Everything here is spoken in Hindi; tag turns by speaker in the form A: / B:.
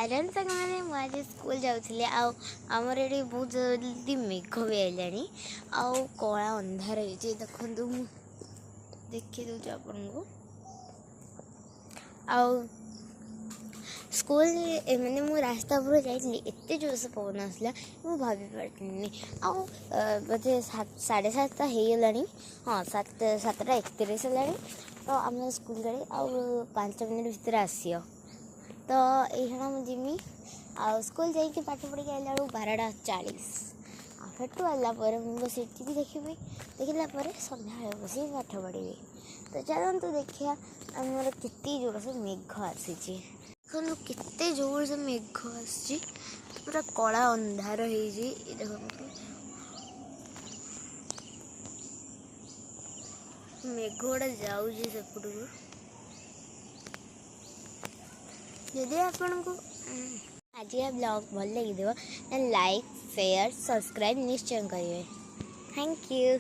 A: हाइलाइट मैंने मुझे स्कूल जाऊँगी आमर ये बहुत जल्दी मेघ भी आइलानी आउ कला अंधार हो देखु देखी दूँ आपन को आउ स्कूल मैंने मु रास्ता पर जाइए एत जोर से पवन आसला मुझे भाभी पार्टी आउ बोधे 7:30 हो हाँ 7:31 है तो आम स्कूल गाड़ी आउ 5 मिनट भितर आसियो तो ये मुझे आ स्कूल जाइए पाठ पढ़ी आइला 12:40 आठू आला बस टी देखी देखला सन्ध्या बस पाठ पढ़ी तो चलते देखिए आमर के जोर से मेघ आसी देखो केते जोर से मेघ आसी पूरा कला अंधार हो देखो मेघ गुड़ा जाऊँ सेपट को जदि आपन को आज का ब्लॉग भल लगे लाइक शेयर सब्सक्राइब निश्चय करेंगे। Thank you.